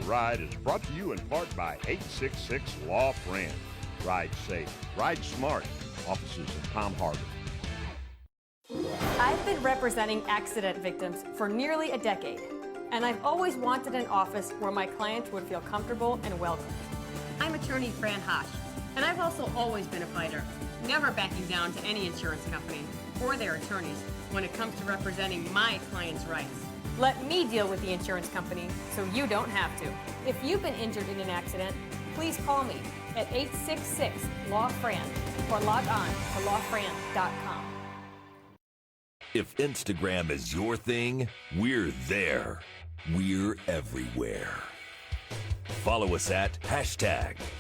Ride is brought to you in part by 866 Law Friend. Ride safe, ride smart. Offices in Palm Harbor. I've been representing accident victims for nearly a decade, and I've always wanted an office where my clients would feel comfortable and welcome. I'm attorney Fran Hosh, and I've also always been a fighter, never backing down to any insurance company or their attorneys when it comes to representing my clients' rights. Let me deal with the insurance company so you don't have to. If you've been injured in an accident, please call me at 866-LAW-FRAN or log on to lawfran.com. If Instagram is your thing, we're there. We're everywhere. Follow us at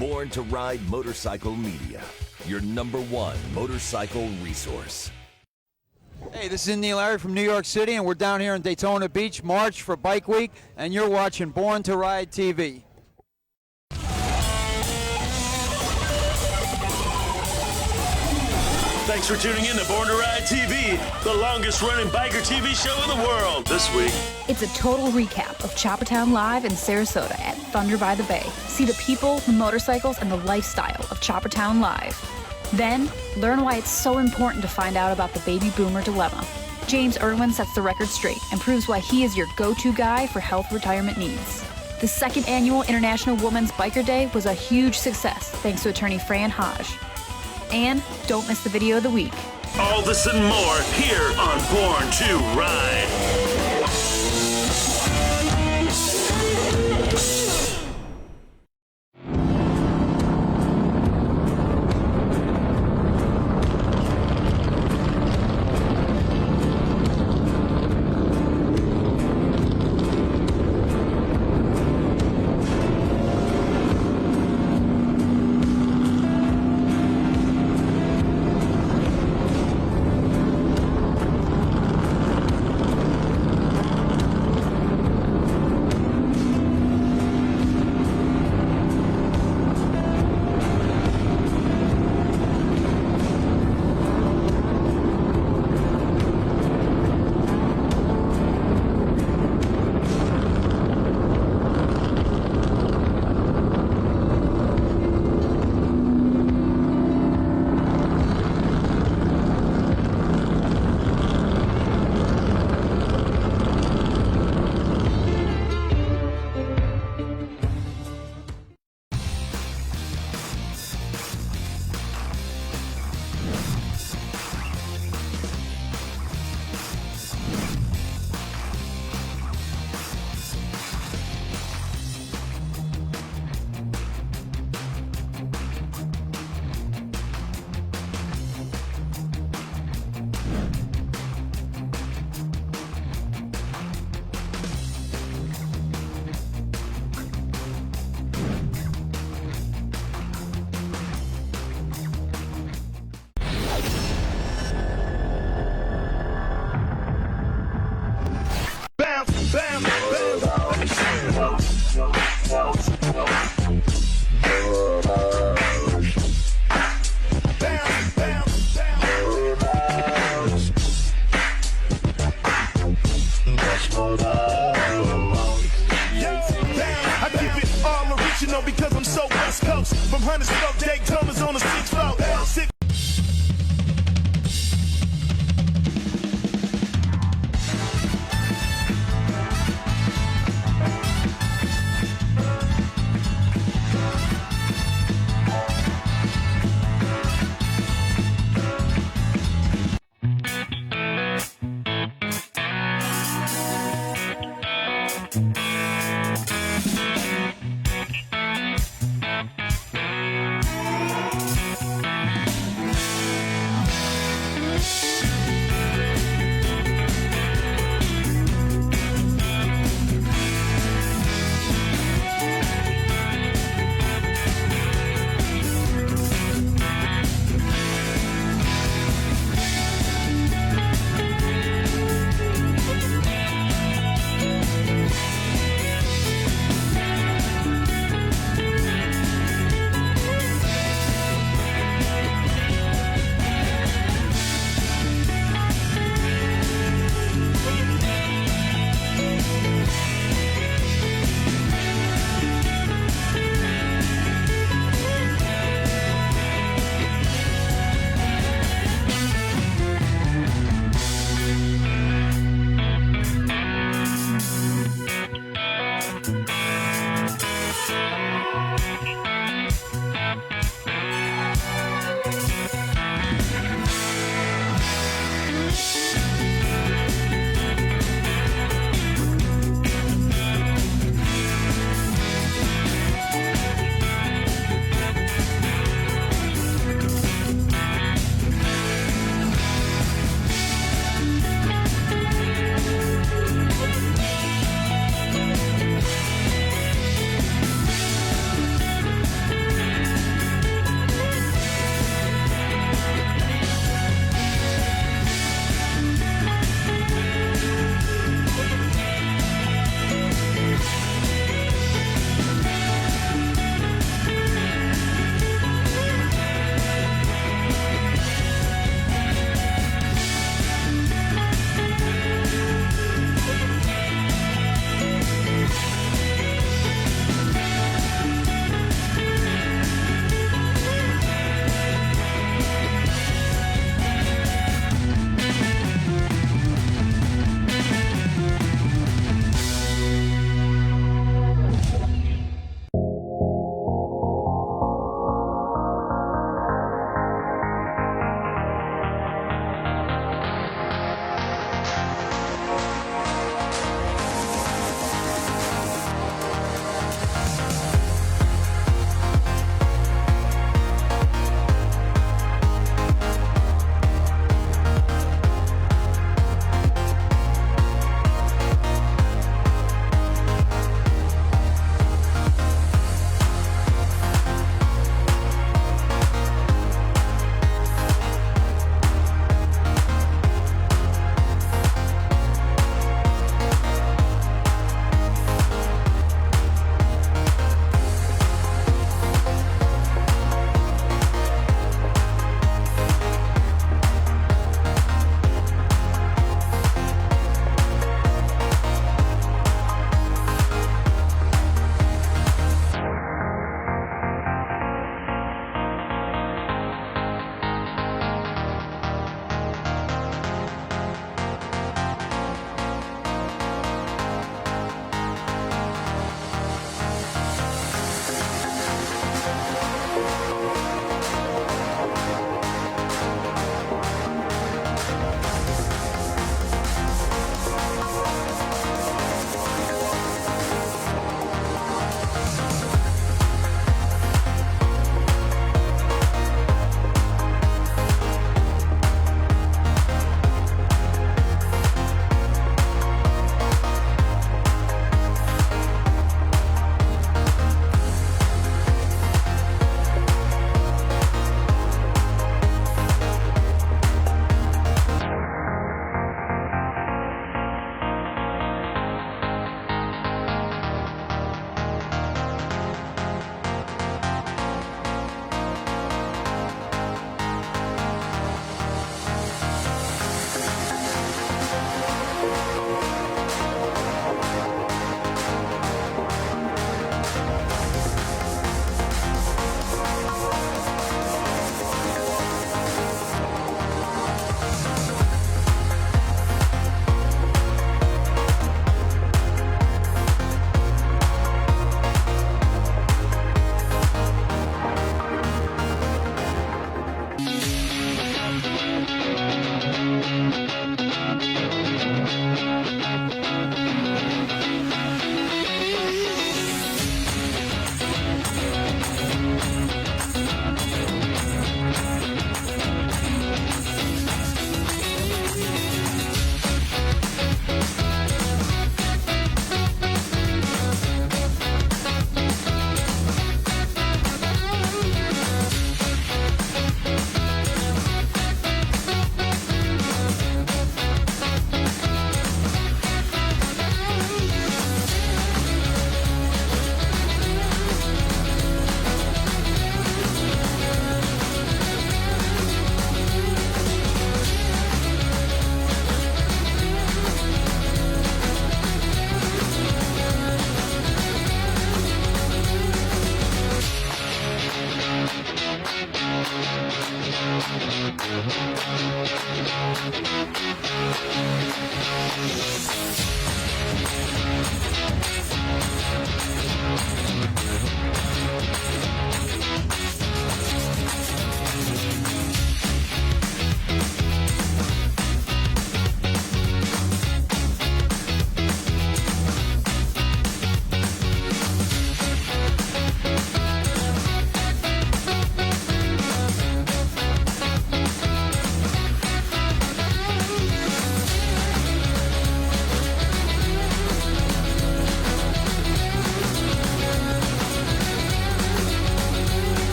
#Born to Ride Motorcycle Media, your #1 motorcycle resource. Hey, this is Neil Larry from New York City, and we're down here in Daytona Beach, March for Bike Week, and you're watching Born to Ride TV. Thanks for tuning in to Born to Ride TV, the longest-running biker TV show in the world. This week, it's a total recap of Choppertown Live in Sarasota at Thunder by the Bay. See the people, the motorcycles, and the lifestyle of Choppertown Live. Then, learn why it's so important to find out about the baby boomer dilemma. James Irwin sets the record straight and proves why he is your go-to guy for health retirement needs. The second annual International Women's Biker Day was a huge success thanks to attorney Fran Hosh. And don't miss the video of the week. All this and more here on Born to Ride. Because I'm so West Coast, from Huntersville, Daytona's on the 6th floor.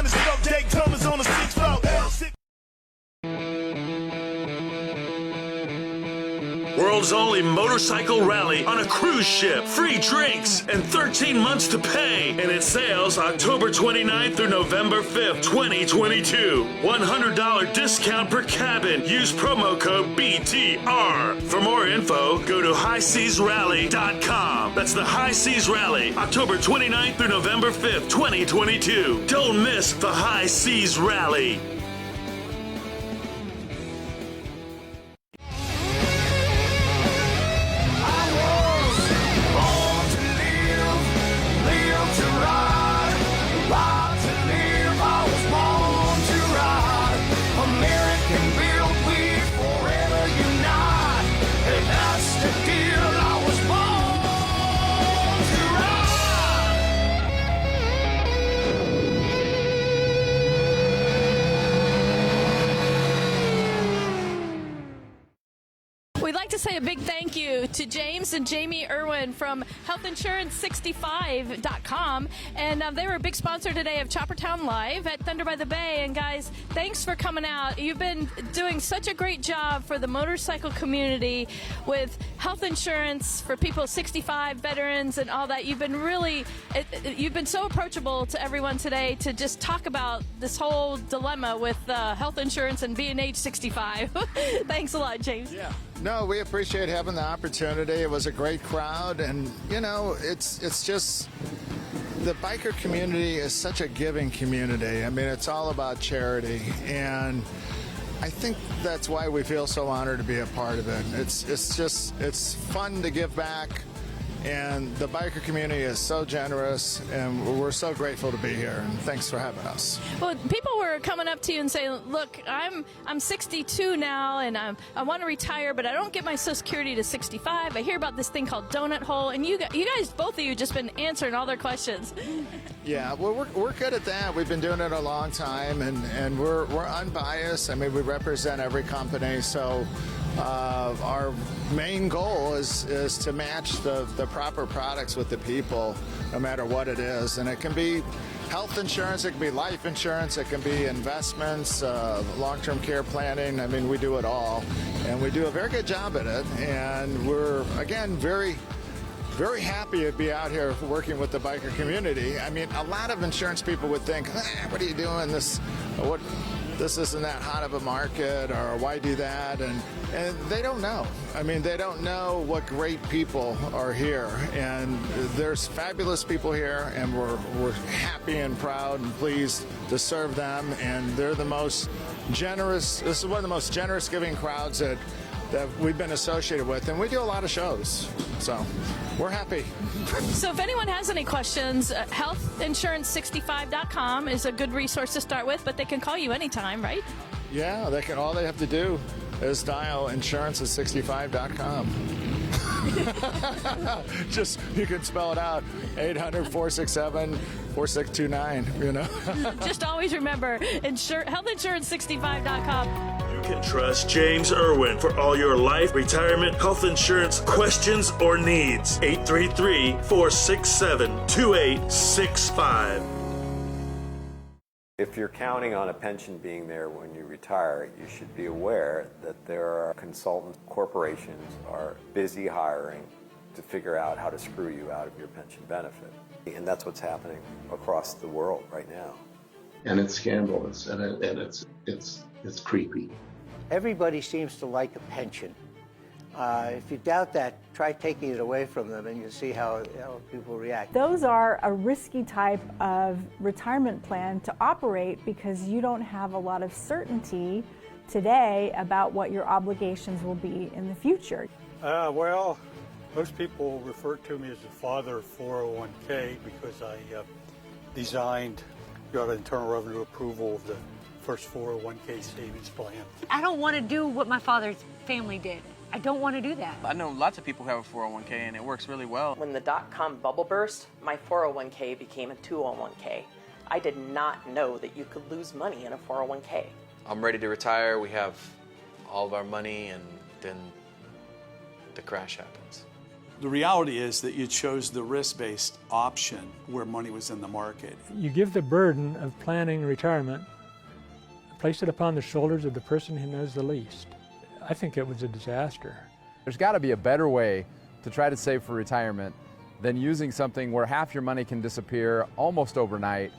hundred stroke Daytonas on the 6th floor. World's only motorcycle rally on a cruise ship. Free drinks and 13 months to pay. And it sails October 29th through November 5th, 2022. $100 discount per cabin. Use promo code BTR. For more info, go to highseasrally.com. That's the High Seas Rally, October 29th through November 5th, 2022. Don't miss the High Seas Rally. We'd like to say a big thank you to James and Jamie Irwin from healthinsurance65.com. And they were a big sponsor today of Choppertown Live at Thunder by the Bay. And guys, thanks for coming out. You've been doing such a great job for the motorcycle community with health insurance for people 65, veterans, and all that. You've been you've been so approachable to everyone today to just talk about this whole dilemma with health insurance and being age 65. Thanks a lot, James. Yeah. No, we appreciate having the opportunity. It was a great crowd, and you know, it's just the biker community is such a giving community. I mean, it's all about charity, and I think that's why we feel so honored to be a part of it. It's fun to give back, and the biker community is so generous, and we're so grateful to be here, and thanks for having us. Well, people were coming up to you and saying, look, I'm 62 now, and I want to retire, but I don't get my Social Security to 65. I hear about this thing called donut hole, and you guys, both of you, just been answering all their questions. Yeah, well, we're good at that. We've been doing it a long time, and we're unbiased. I mean, we represent every company, so our main goal is to match the proper products with the people, no matter what it is. And it can be health insurance, it can be life insurance, it can be investments, long-term care planning. I mean, we do it all, and we do a very good job at it. And we're, again, very happy to be out here working with the biker community. I mean, a lot of insurance people would think, what are you doing? This isn't that hot of a market, or why do that? And they don't know. I mean, they don't know what great people are here, and there's fabulous people here, and we're happy and proud and pleased to serve them. And they're the most generous. This is one of the most generous giving crowds that we've been associated with, and we do a lot of shows, so we're happy. So if anyone has any questions, healthinsurance65.com is a good resource to start with, but they can call you anytime, right? Yeah, all they have to do is dial insurance65.com. Just, you can spell it out, 800-467-4629, you know. Just always remember, healthinsurance65.com. You can trust James Irwin for all your life, retirement, health insurance questions or needs. 833-467-2865. If you're counting on a pension being there when you retire, you should be aware that there are consultant corporations are busy hiring to figure out how to screw you out of your pension benefit. And that's what's happening across the world right now. And it's scandalous, and it's creepy. Everybody seems to like a pension. If you doubt that, try taking it away from them and you'll see how people react. Those are a risky type of retirement plan to operate because you don't have a lot of certainty today about what your obligations will be in the future. Well, most people refer to me as the father of 401k because I got internal revenue approval of the first 401k savings plan. I don't want to do what my father's family did. I don't want to do that. I know lots of people who have a 401k and it works really well. When the dot-com bubble burst, my 401k became a 201k. I did not know that you could lose money in a 401k. I'm ready to retire. We have all of our money, and then the crash happens. The reality is that you chose the risk-based option where money was in the market. You give the burden of planning retirement, place it upon the shoulders of the person who knows the least. I think it was a disaster. There's got to be a better way to try to save for retirement than using something where half your money can disappear almost overnight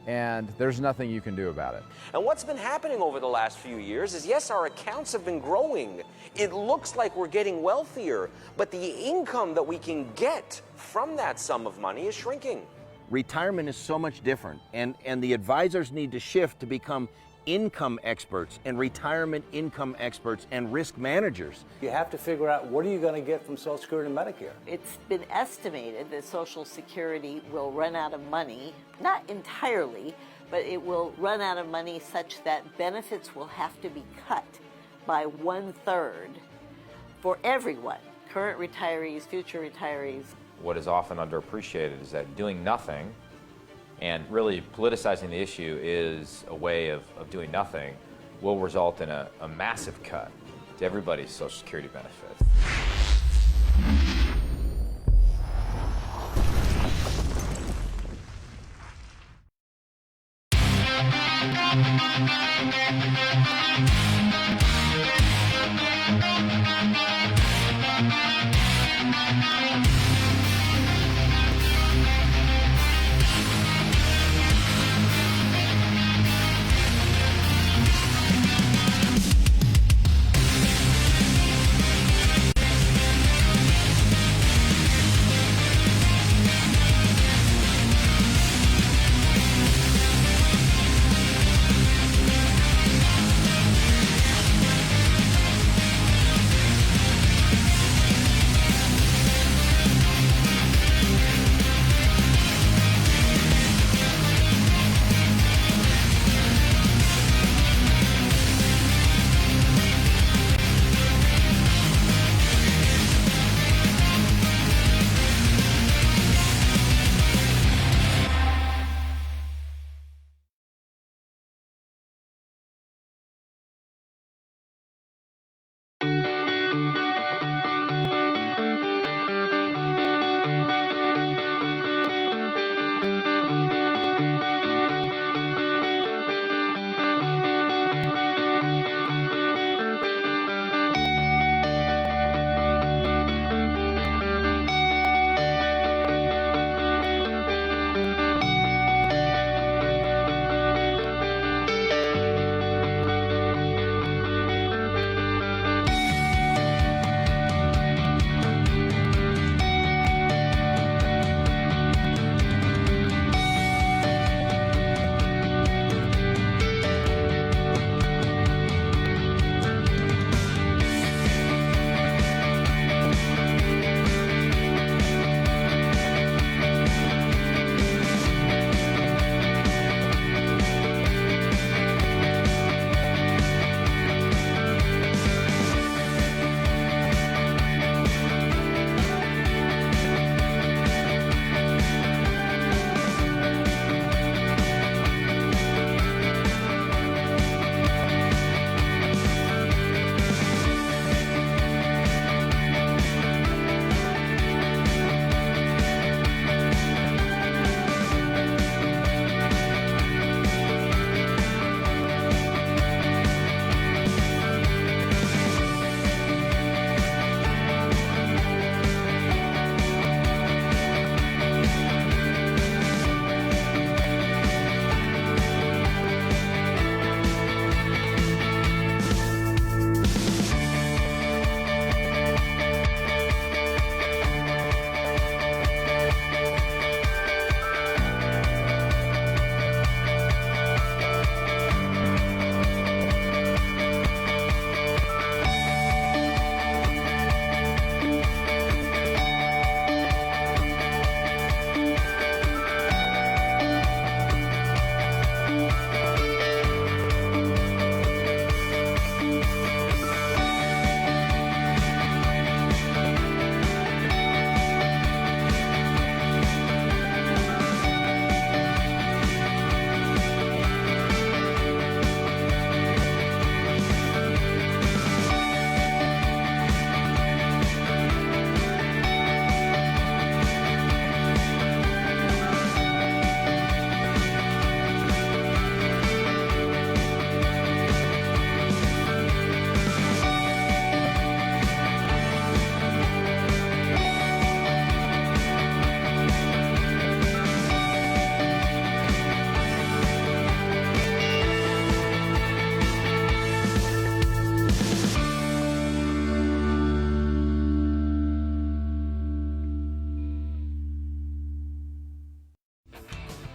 and there's nothing you can do about it. And what's been happening over the last few years is, yes, our accounts have been growing. It looks like we're getting wealthier, but the income that we can get from that sum of money is shrinking. Retirement is so much different, and the advisors need to shift to become income experts and retirement income experts and risk managers. You have to figure out what are you going to get from Social Security and Medicare. It's been estimated that Social Security will run out of money, not entirely, but it will run out of money such that benefits will have to be cut by 1/3 for everyone, current retirees, future retirees. What is often underappreciated is that doing nothing and really politicizing the issue is a way of doing nothing will result in a massive cut to everybody's Social Security benefits.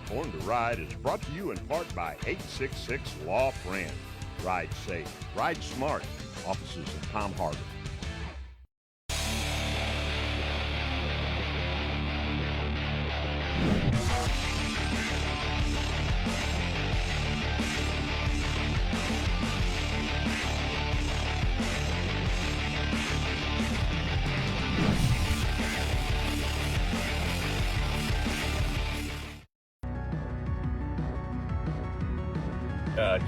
Born to Ride is brought to you in part by 866 Law Friend. Ride safe, ride smart. Offices in Palm Harbor.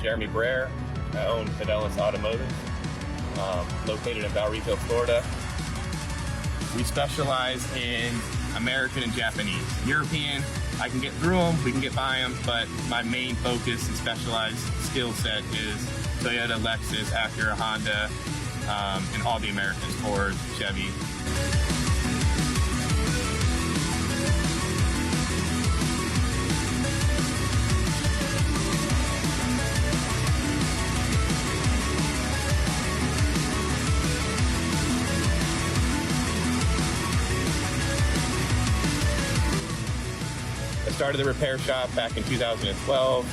Jeremy Brer. I own Fidelis Automotive, located in Valrico, Florida. We specialize in American and Japanese. European, I can get through them, we can get by them, but my main focus and specialized skill set is Toyota, Lexus, Acura, Honda, and all the Americans, Ford, Chevy. I started the repair shop back in 2012,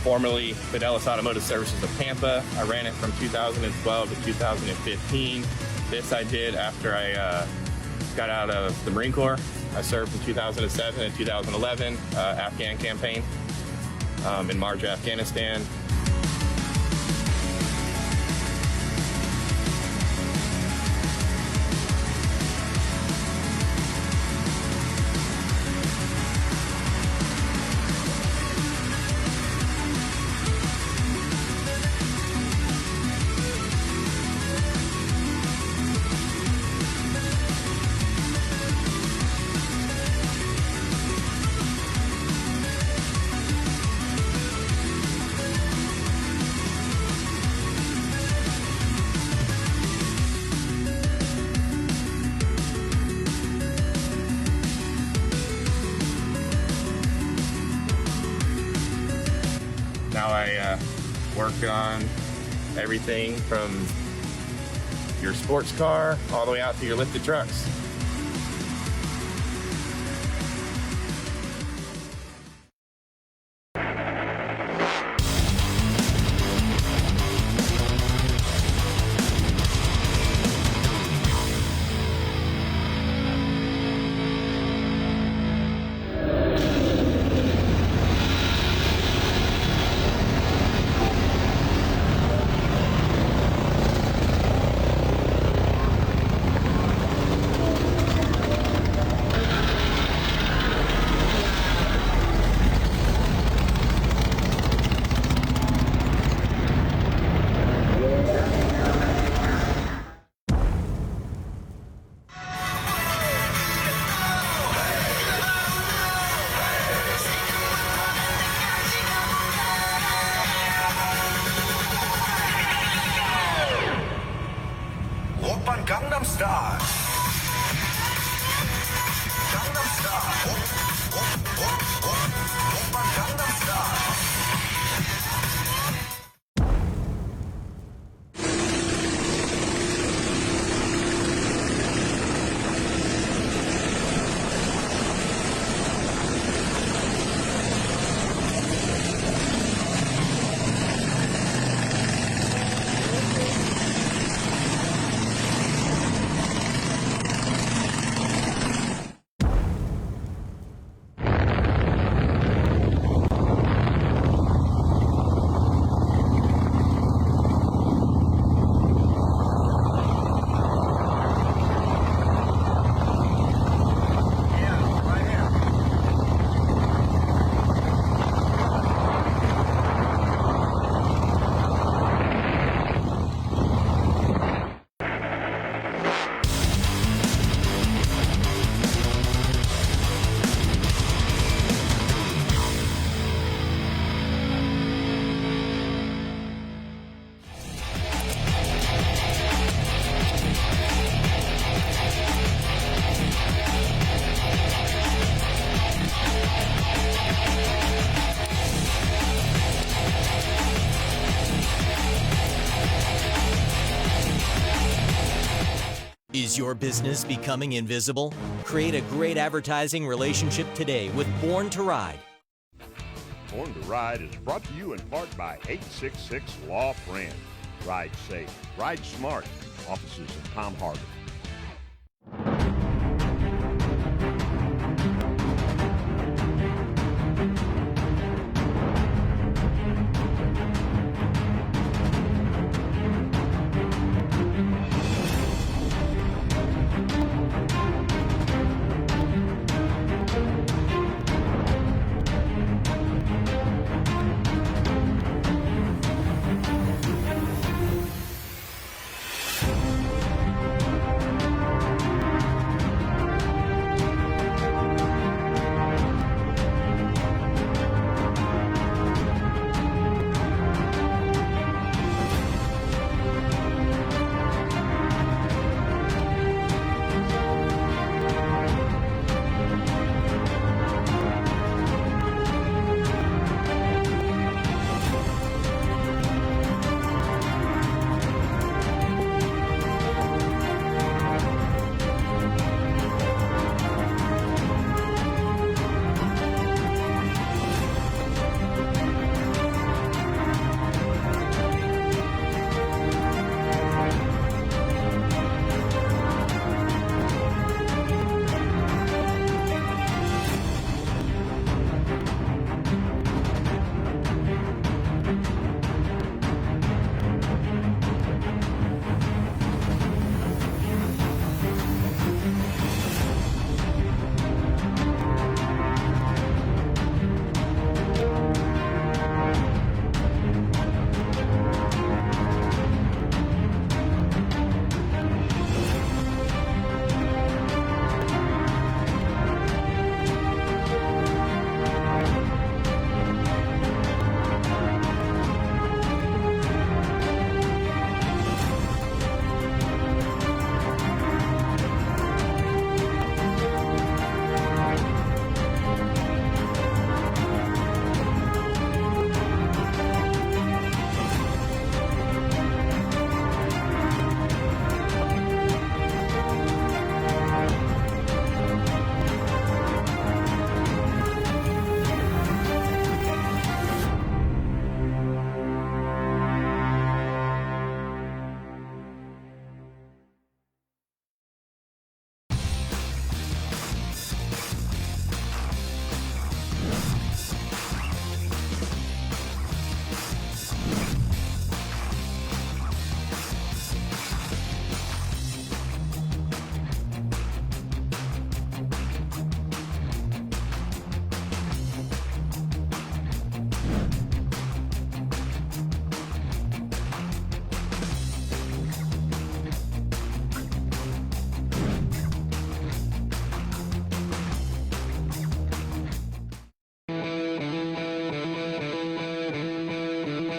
formerly Fidelis Automotive Services of Tampa. I ran it from 2012 to 2015. This I did after I got out of the Marine Corps. I served from 2007 and 2011, Afghan campaign in Marj, Afghanistan. Now I work on everything from your sports car all the way out to your lifted trucks. Gangnam Style. Gangnam Style. Gangnam Style. Is your business becoming invisible? Create a great advertising relationship today with Born to Ride. Born to Ride is brought to you in part by 866 Law Friend. Ride safe, ride smart. Offices in Palm Harbor.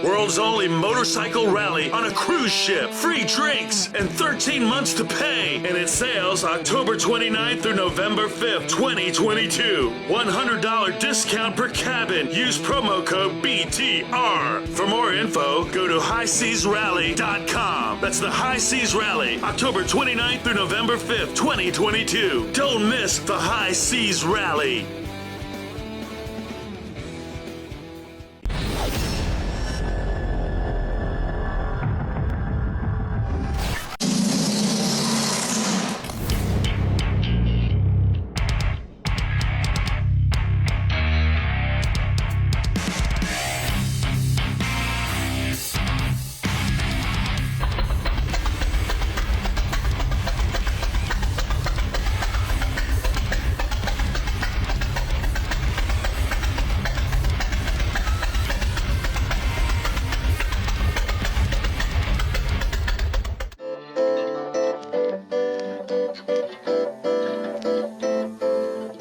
World's only motorcycle rally on a cruise ship. Free drinks and 13 months to pay. And it sails October 29th through November 5th, 2022. $100 discount per cabin. Use promo code BTR. For more info, go to highseasrally.com. That's the High Seas Rally, October 29th through November 5th, 2022. Don't miss the High Seas Rally.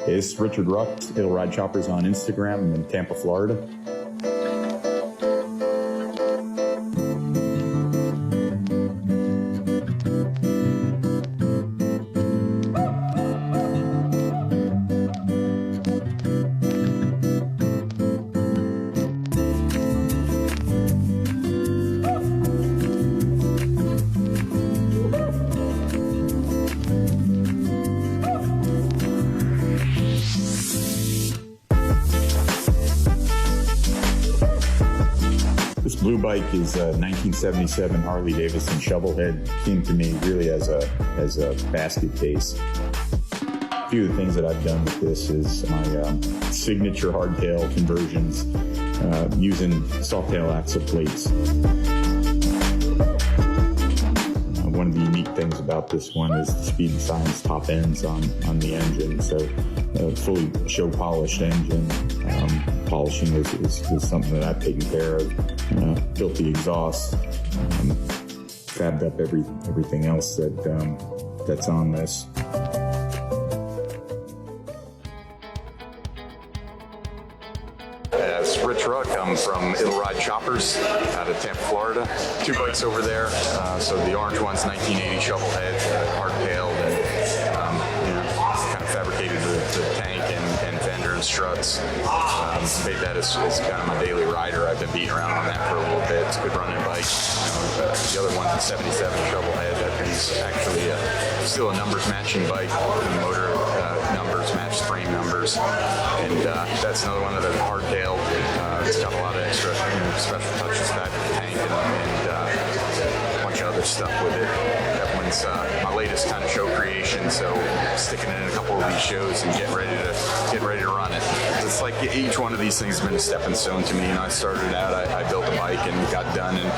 It's Richard Ruck, It'll Ride Choppers on Instagram. I'm in Tampa, Florida. new bike is a 1977 Harley Davidson Shovelhead. Came to me really as a basket case. A few of the things that I've done with this is my signature hardtail conversions using Sawtail axle plates. One of the unique things about this one is the Speed and Science top ends on the engine. So fully show polished engine. Polishing is something that I've taken care of. Built the exhaust, fabbed up everything else that's on this. It's Rich Ruck. I'm from It'll Ride Choppers out of Tampa, Florida. Two bikes over there. So the orange one's 1980 Shovelhead, hardtailed, and kind of fabricated the tank and fender and struts. Made that as kind of my daily rider. I've been beating around on that for a little bit. It's a good running bike. The other one's a 77 Shovelhead. That thing's actually still a numbers matching bike. The motor numbers match frame numbers, and that's another one of the hardtailed. It's got a lot of extra special touches back to the tank and a bunch of other stuff with it. That one's my latest kind of show creation, so sticking it in a couple of these shows and getting ready to run it. It's like each one of these things has been a stepping stone to me. I started out, I built a bike and got done, and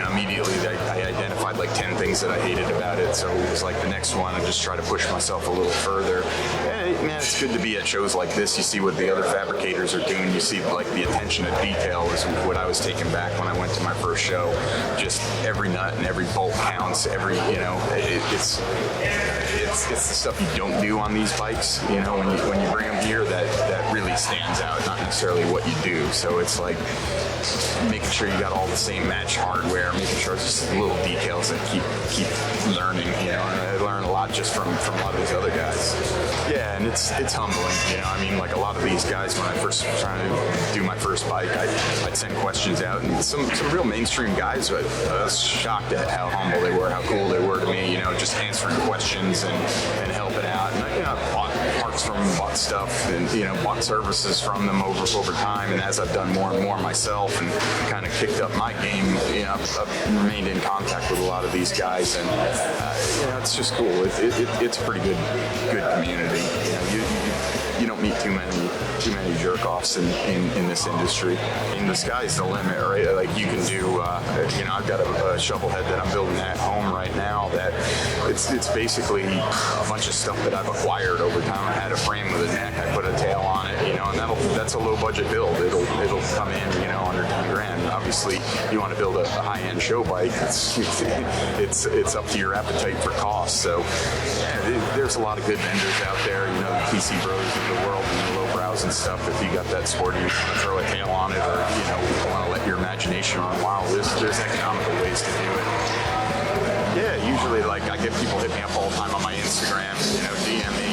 immediately I identified like 10 things that I hated about it. So it was like the next one, I just try to push myself a little further. And man, it's good to be at shows like this. You see what the other fabricators are doing. You see like the attention to detail is what I was taking back when I went to my first show. Just every nut and every bolt counts. It's the stuff you don't do on these bikes. When you bring them here, that really stands out. Not necessarily what you do. So it's like making sure you got all the same match hardware, making sure it's just little details that keep learning. And I learn a lot just from a lot of these other guys. Yeah, and it's humbling. Like a lot of these guys, when I first was trying to do my first bike, I'd send questions out, and some real mainstream guys, but I was shocked at how humble they were, how cool they were to me. Just answering questions and helping out. And I bought parts from them, bought stuff, and bought services from them over time. And as I've done more and more myself, and kind of kicked up my game, I've remained in contact with a lot of these guys, and it's just cool. It's a pretty good community. You don't meet too many jerk-offs in this industry. The sky's the limit, right? Like you can do, I've got a Shovelhead that I'm building at home right now that it's basically a bunch of stuff that I've acquired over time. I had a frame with a neck, I put a tail on it, and that's a low-budget build. It'll come in, under 10 grand. Obviously, you want to build a high-end show bike. It's up to your appetite for cost. So there's a lot of good vendors out there. The PC Bros of the world and the low brows and stuff. If you got that sporty, you want to throw a tail on it, or want to let your imagination run wild, there's economical ways to do it. Yeah, usually I get people hit me up all the time on my Instagram. DM me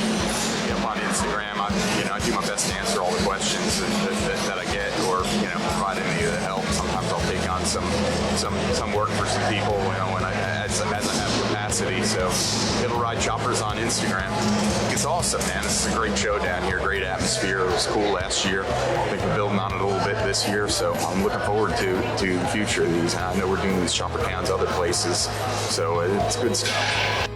on Instagram. I do my best to answer all the questions that I get, or provide any of the help. Sometimes I'll take on some work for some people as I have capacity. So It'll Ride Choppers on Instagram. It's awesome, man. This is a great show down here. Great atmosphere. It was cool last year. I think we're building on it a little bit this year, so I'm looking forward to the future of these. I know we're doing these chopper towns other places, so it's good stuff.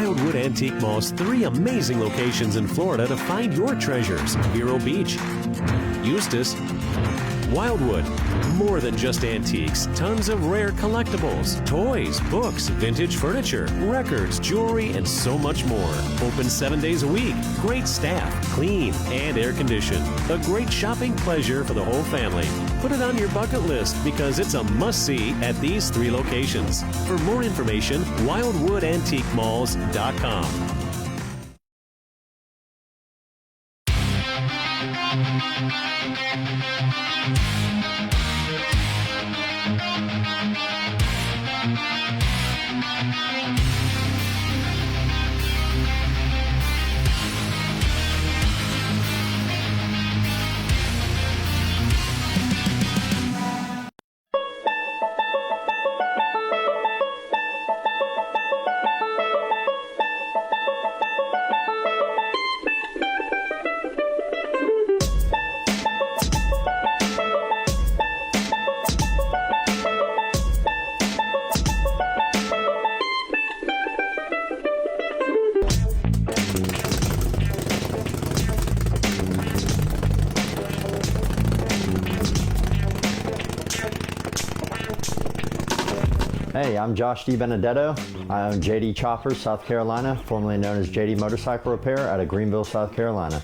Wildwood Antique Mall's 3 amazing locations in Florida to find your treasures. Vero Beach, Eustis, Wildwood. More than just antiques, tons of rare collectibles, toys, books, vintage furniture, records, jewelry, and so much more. Open 7 days a week. Great staff, clean, and air conditioned. A great shopping pleasure for the whole family. Put it on your bucket list because it's a must-see at these 3 locations. For more information, wildwoodantiquemalls.com. Hey, I'm Josh DiBenedetto. I own JD Choppers, South Carolina, formerly known as JD Motorcycle Repair out of Greenville, South Carolina.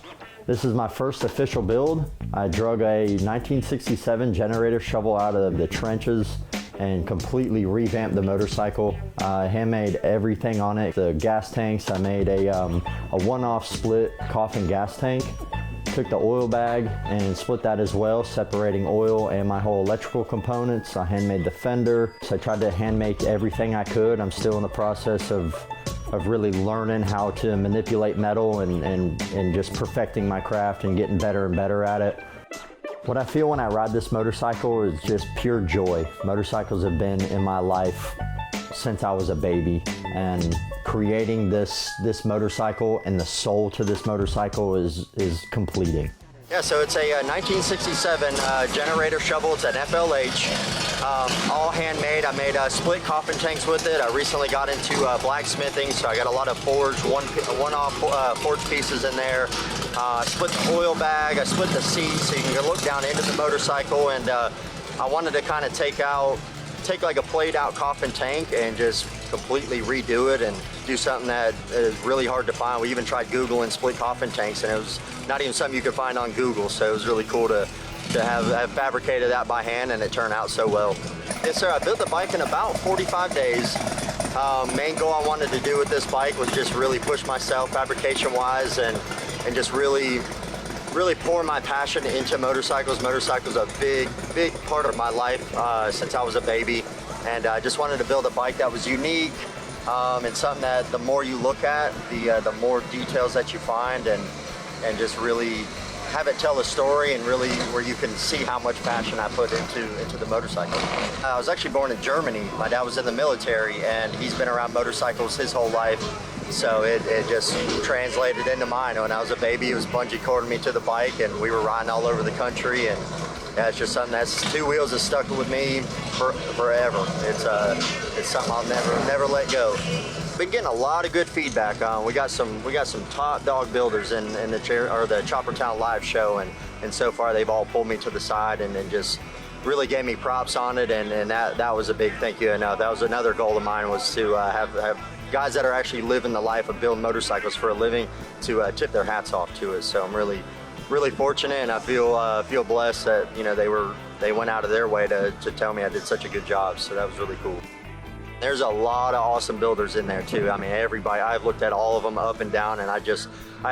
This is my first official build. I drug a 1967 generator shovel out of the trenches and completely revamped the motorcycle. I handmade everything on it. The gas tanks, I made a one-off split coffin gas tank. Took the oil bag and split that as well, separating oil and my whole electrical components. I handmade the fender. So I tried to hand make everything I could. I'm still in the process of really learning how to manipulate metal and just perfecting my craft and getting better and better at it. What I feel when I ride this motorcycle is just pure joy. Motorcycles have been in my life since I was a baby, and creating this motorcycle and the soul to this motorcycle is completing. Yeah, so it's a 1967 generator shovel. It's an FLH, all handmade. I made split coffin tanks with it. I recently got into blacksmithing, so I got a lot of forged one-off forged pieces in there. I split the oil bag. I split the seat so you can look down into the motorcycle, and I wanted to kind of take like a played out coffin tank and just completely redo it and do something that is really hard to find. We even tried Googling split coffin tanks, and it was not even something you could find on Google, so it was really cool to have fabricated that by hand, and it turned out so well. Yes, sir, I built the bike in about 45 days. Main goal I wanted to do with this bike was just really push myself fabrication-wise and just really pour my passion into motorcycles. Motorcycles are a big part of my life since I was a baby, and I just wanted to build a bike that was unique and something that the more you look at, the more details that you find, and just really have it tell a story, and really where you can see how much passion I put into the motorcycle. I was actually born in Germany. My dad was in the military, and he's been around motorcycles his whole life. So it just translated into mine. When I was a baby, it was bungee cording me to the bike, and we were riding all over the country. And yeah, it's just something that's 2 wheels that stuck with me forever. It's something I'll never let go. Been getting a lot of good feedback. We got some top dog builders in the Choppertown live show, and so far they've all pulled me to the side and just really gave me props on it, and that was a big thank you. And that was another goal of mine, was to have guys that are actually living the life of building motorcycles for a living to tip their hats off to it. So I'm really fortunate, and I feel blessed that they went out of their way to tell me I did such a good job. So that was really cool. There's a lot of awesome builders in there too. I mean, everybody, I've looked at all of them up and down, and I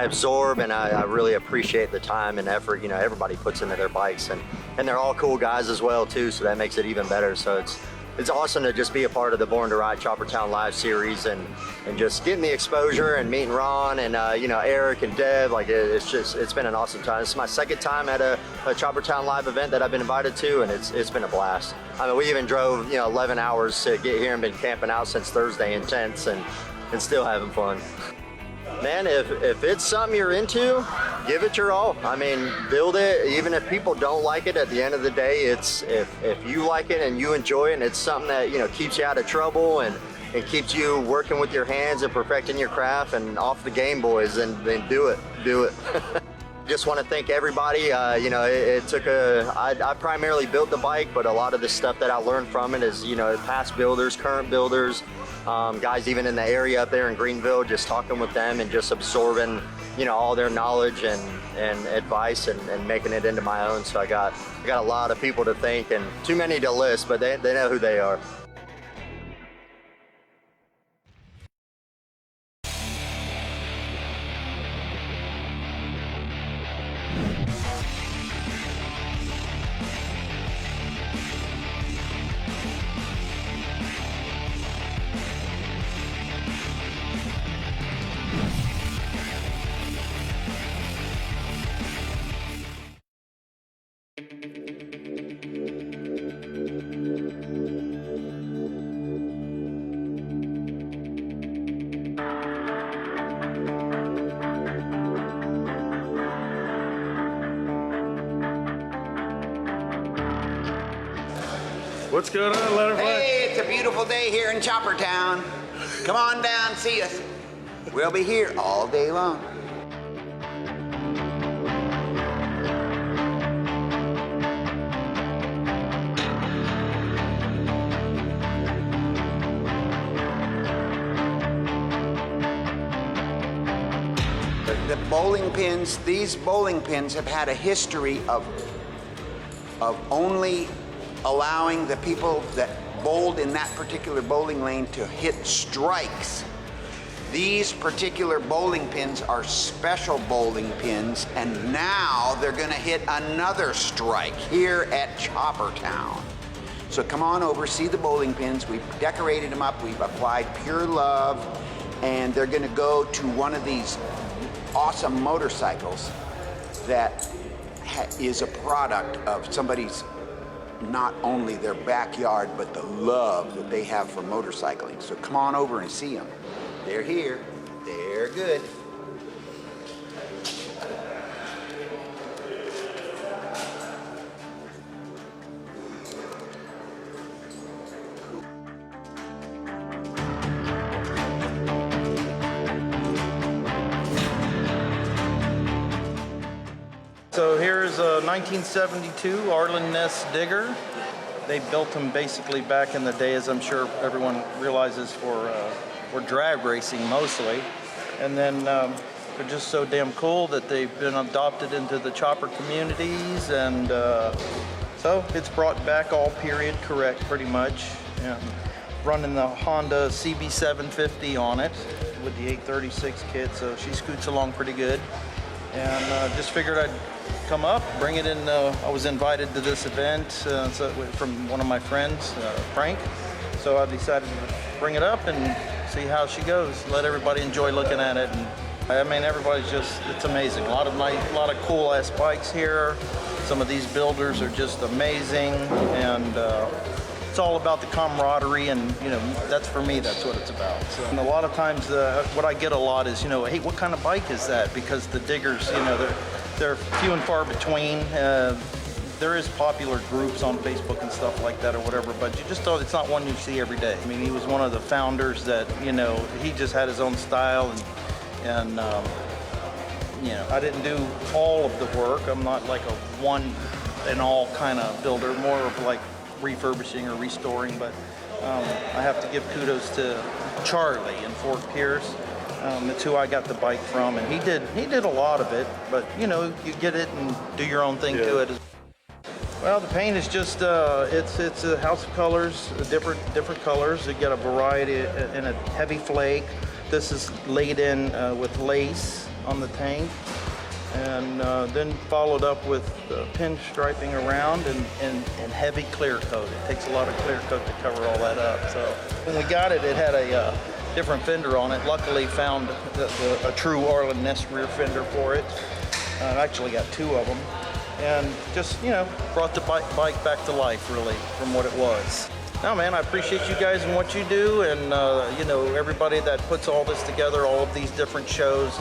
absorb, and I really appreciate the time and effort everybody puts into their bikes, and they're all cool guys as well too, so that makes it even better. So it's awesome to just be a part of the Born to Ride Choppertown Live series, and just getting the exposure and meeting Ron and Eric and Deb. Like it's been an awesome time. This is my second time at a Choppertown Live event that I've been invited to, and it's been a blast. I mean, we even drove 11 hours to get here and been camping out since Thursday in tents and still having fun. Man, if it's something you're into, give it your all. I mean, build it. Even if people don't like it, at the end of the day, it's if you like it and you enjoy it, and it's something that keeps you out of trouble and it keeps you working with your hands and perfecting your craft, and off the game, boys, and do it. Just want to thank everybody. You know, it took I primarily built the bike, but a lot of the stuff that I learned from it is, you know, past builders, current builders, guys even in the area up there in Greenville, just talking with them and just absorbing, you know, all their knowledge and advice and making it into my own. So I got a lot of people to thank, and too many to list, but they know who they are. What's going on, Letterfly? Hey, it's a beautiful day here in Chopper Town. Come on down, see us. We'll be here all day long. The bowling pins, these bowling pins have had a history of only allowing the people that bowled in that particular bowling lane to hit strikes. These particular bowling pins are special bowling pins, and now they're gonna hit another strike here at Chopper Town. So come on over, see the bowling pins. We've decorated them up, we've applied pure love, and they're gonna go to one of these awesome motorcycles that is a product of somebody's, not only their backyard, but the love that they have for motorcycling. So come on over and see them. They're here, they're good. So here's a 1972 Arlen Ness digger. They built them basically back in the day, as I'm sure everyone realizes, for drag racing mostly. And then they're just so damn cool that they've been adopted into the chopper communities, and so it's brought back all period correct pretty much. And running the Honda CB750 on it with the 836 kit, so she scoots along pretty good. And just figured I'd come up, bring it in. I was invited to this event from one of my friends, Frank. So I decided to bring it up and see how she goes. Let everybody enjoy looking at it. And I mean, everybody's it's amazing. A lot of cool ass bikes here. Some of these builders are just amazing, and it's all about the camaraderie, and you know, that's for me, that's what it's about. So, and a lot of times what I get a lot is, you know, hey, what kind of bike is that? Because the diggers, you know, they're few and far between. There is popular groups on Facebook and stuff like that or whatever, but you just don't, it's not one you see every day. I mean, he was one of the founders that, you know, he just had his own style, and you know, I didn't do all of the work. I'm not like a one and all kind of builder, more of like refurbishing or restoring, but I have to give kudos to Charlie in Fort Pierce. That's who I got the bike from, and he did a lot of it, but you know, you get it and do your own thing to it. Well, the paint is just it's a house of colors, different colors. You get a variety in a heavy flake. This is laid in with lace on the tank, and then followed up with pinstriping around and heavy clear coat. It takes a lot of clear coat to cover all that up. So when we got it, it had a different fender on it. Luckily found a true Arlen Ness rear fender for it. I actually got two of them. And just, you know, brought the bike back to life, really, from what it was. No, man, I appreciate you guys and what you do, and, you know, everybody that puts all this together, all of these different shows.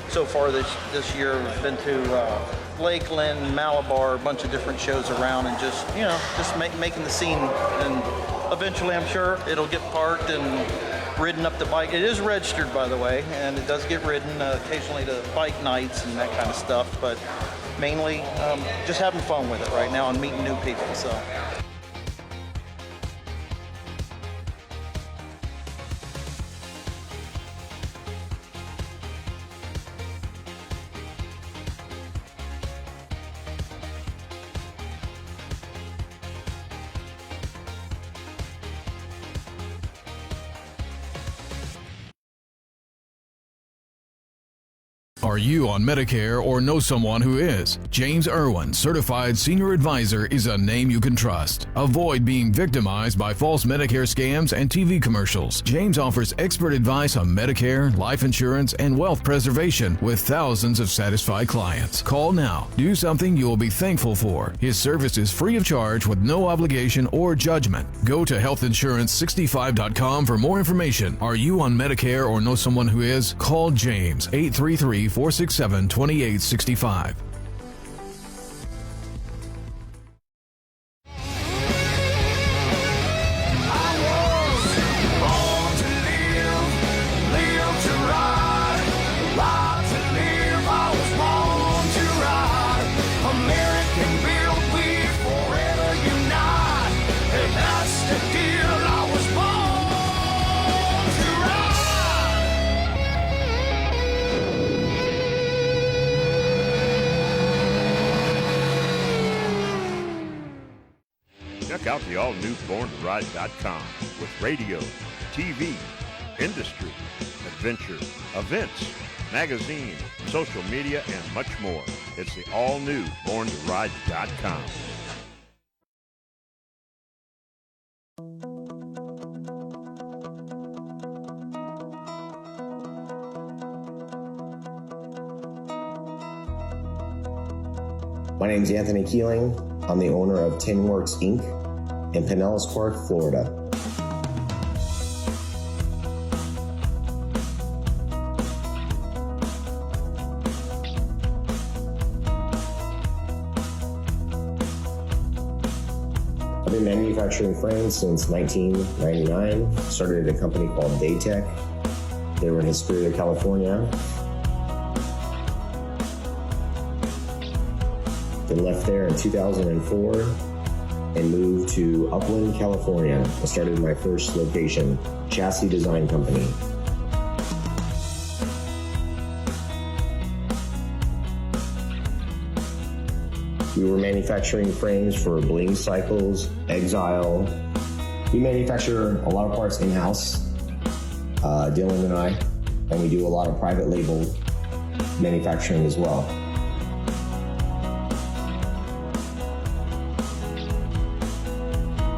So far this year, we've been to Lakeland, Malabar, a bunch of different shows around, and just, you know, just making the scene and eventually I'm sure it'll get parked and ridden up the bike. It is registered, by the way, and it does get ridden occasionally to bike nights and that kind of stuff, but mainly just having fun with it right now and meeting new people. So. Are you on Medicare or know someone who is? James Irwin, Certified Senior Advisor, is a name you can trust. Avoid being victimized by false Medicare scams and TV commercials. James offers expert advice on Medicare, life insurance, and wealth preservation with thousands of satisfied clients. Call now. Do something you will be thankful for. His service is free of charge with no obligation or judgment. Go to healthinsurance65.com for more information. Are you on Medicare or know someone who is? Call James, 833-467-2865. Check out the all-new BornToRide.com with radio, TV, industry, adventure, events, magazine, social media, and much more. It's the all-new BornToRide.com. My name is Anthony Keeling. I'm the owner of Tin Works Inc. in Pinellas Park, Florida. I've been manufacturing frames since 1999. Started at a company called Daytech. They were in Hesperia, California. Then left there in 2004 and moved to Upland, California. I started my first location, Chassis Design Company. We were manufacturing frames for Bling Cycles, Exile. We manufacture a lot of parts in-house, Dylan and I, and we do a lot of private label manufacturing as well.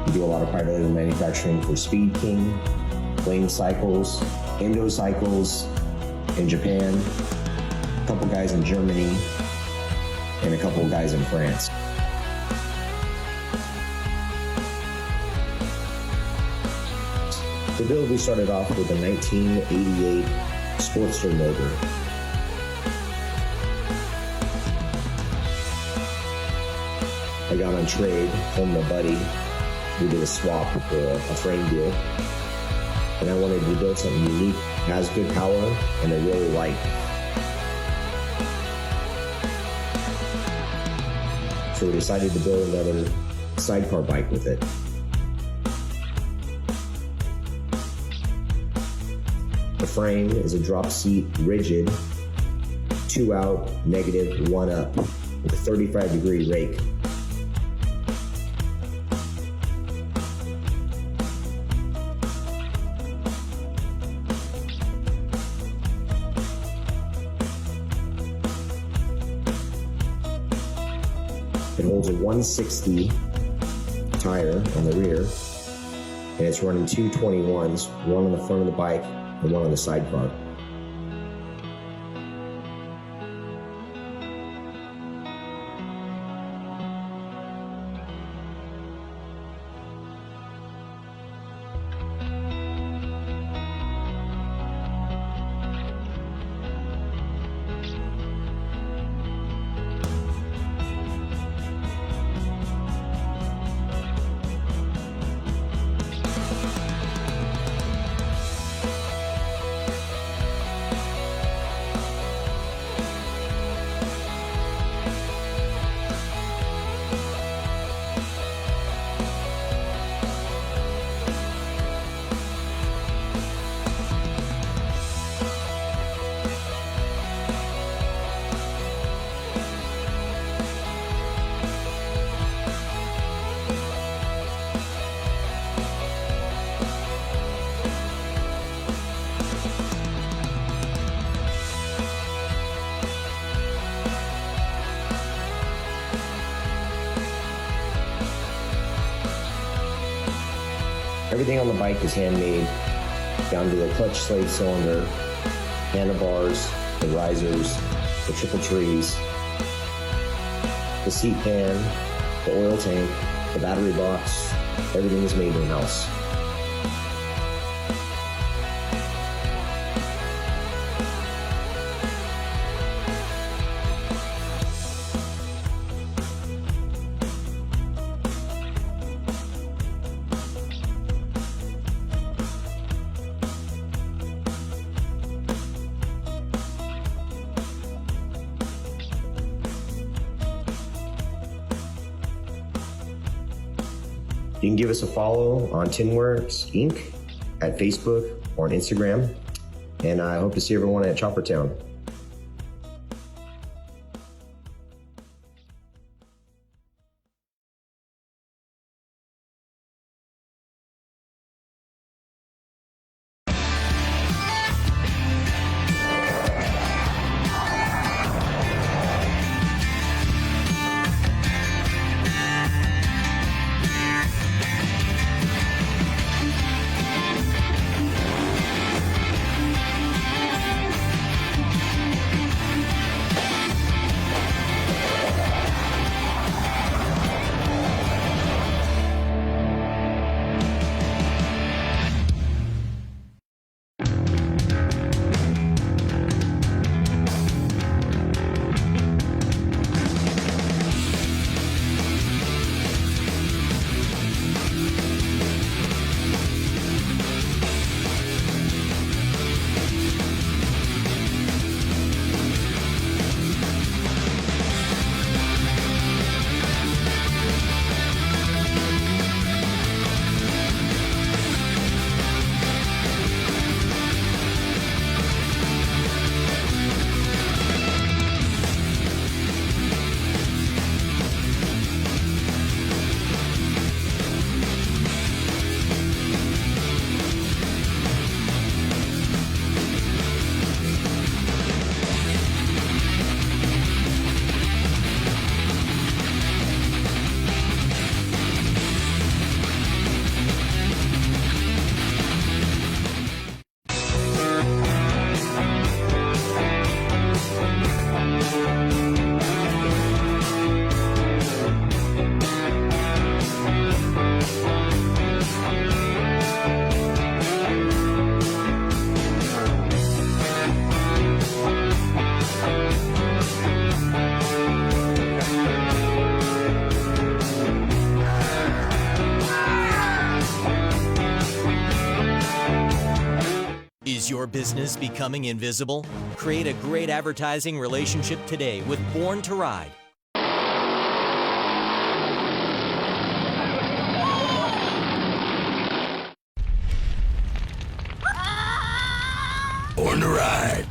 We do a lot of private label manufacturing for Speed King, Bling Cycles, Indo Cycles in Japan, a couple guys in Germany, and a couple of guys in France. The build, we started off with a 1988 Sportster motor. I got on trade from my buddy. We did a swap for a frame deal. And I wanted to build something unique, has good power, and they're really light. So we decided to build another sidecar bike with it. The frame is a drop seat, rigid, 2 out, negative, 1 up, with a 35-degree rake. It holds a 160 tire on the rear, and it's running 2 21s, one on the front of the bike and one on the sidecar. Everything on the bike is handmade, down to the clutch slave cylinder, handlebars, the risers, the triple trees, the seat pan, the oil tank, the battery box. Everything is made in-house. You can give us a follow on Tinworks Inc. at Facebook or on Instagram. And I hope to see everyone at Chopper Town. Is your business becoming invisible? Create a great advertising relationship today with Born to Ride. Born to Ride.